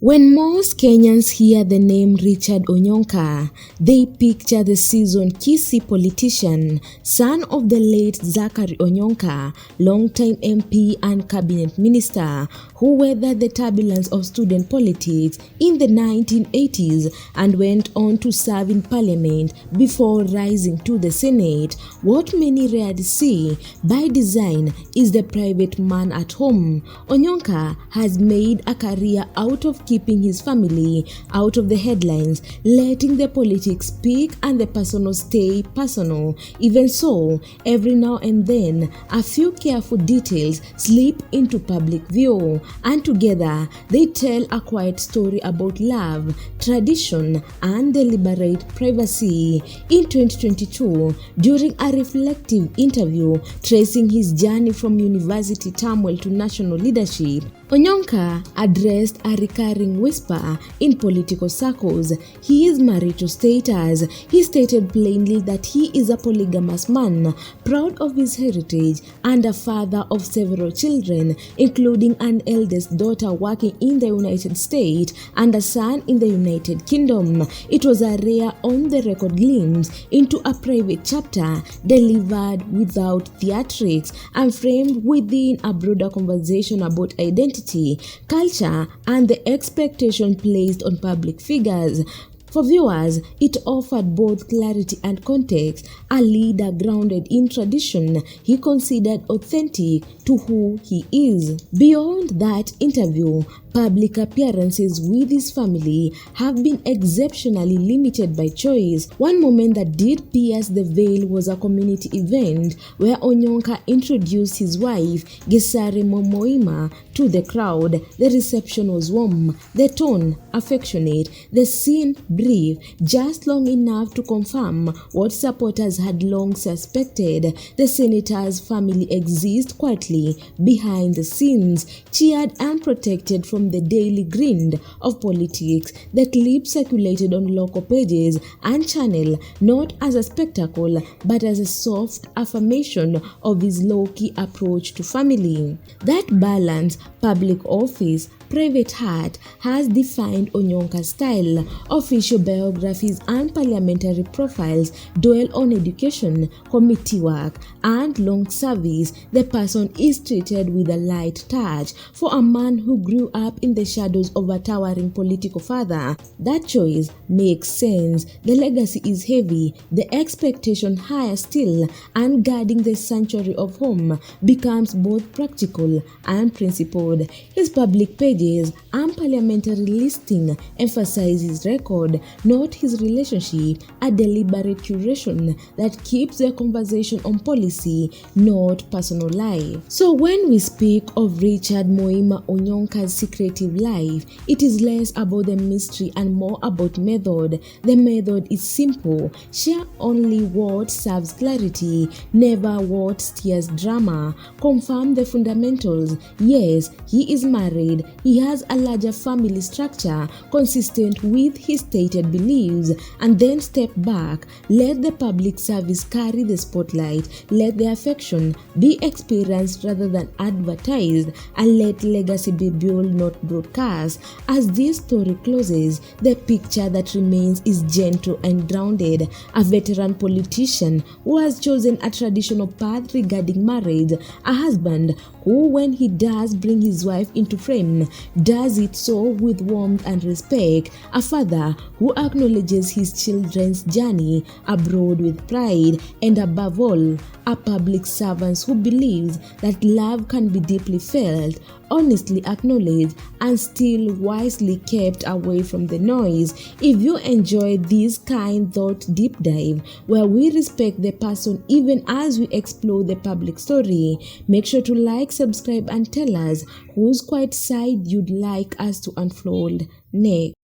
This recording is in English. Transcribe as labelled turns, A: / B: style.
A: When most Kenyans hear the name Richard Onyonka, they picture the seasoned Kisii politician, son of the late Zachary Onyonka, longtime MP and cabinet minister, who weathered the turbulence of student politics in the 1980s and went on to serve in parliament before rising to the Senate. What many rarely see by design is the private man at home. Onyonka has made a career out of keeping his family out of the headlines, letting the politics speak and the personal stay personal. Even so, every now and then, a few careful details slip into public view, and together they tell a quiet story about love, tradition, and deliberate privacy. In 2022, during a reflective interview tracing his journey from university turmoil to national leadership, Onyonka addressed a recurring whisper in political circles: his marital status. He stated plainly that he is a polygamous man, proud of his heritage and a father of several children, including an eldest daughter working in the United States and a son in the United Kingdom. It was a rare on-the-record glimpse into a private chapter, delivered without theatrics and framed within a broader conversation about identity, culture, and the expectation placed on public figures. For viewers, it offered both clarity and context. A leader grounded in tradition he considered authentic to who he is. Beyond that interview, public appearances with his family have been exceptionally limited by choice. One moment that did pierce the veil was a community event where Onyonka introduced his wife, Zachary Onyonka, to the crowd. The reception was warm, the tone affectionate, the scene brief, just long enough to confirm what supporters had long suspected. The senator's family exists quietly behind the scenes, cheered and protected from the daily grind of politics. The clip circulated on local pages and channel, not as a spectacle but as a soft affirmation of his low-key approach to family. That balance, public office, private heart, has defined Onyonka's style. Official biographies and parliamentary profiles dwell on education, committee work, and long service. The person is treated with a light touch. For a man who grew up in the shadows of a towering political father, that choice makes sense. The legacy is heavy, the expectation higher still, and guarding the sanctuary of home becomes both practical and principled. His public pages and parliamentary listing emphasize his record, not his relationship, a deliberate curation that keeps the conversation on policy, not personal life. So when we speak of Richard Onyonka's secretive life, it is less about the mystery and more about method. The method is simple: share only what serves clarity, never what stirs drama. Confirm the fundamentals. Yes, he is married. He has a larger family structure consistent with his stated beliefs, and then step back. Let the public service carry the spotlight. Let the affection be experienced rather than advertised, and let legacy be built, not broadcast. As this story closes, the picture that remains is gentle and grounded: a veteran politician who has chosen a traditional path regarding marriage, a husband who, when he does bring his wife into frame, does it so with warmth and respect, a father who acknowledges his children's journey abroad with pride, and above all, a public servant who believes that love can be deeply felt, honestly acknowledged, and still wisely kept away from the noise. If you enjoyed this kind thought deep dive, where we respect the person even as we explore the public story, make sure to like, subscribe, and tell us whose quiet side you'd like us to unfold next.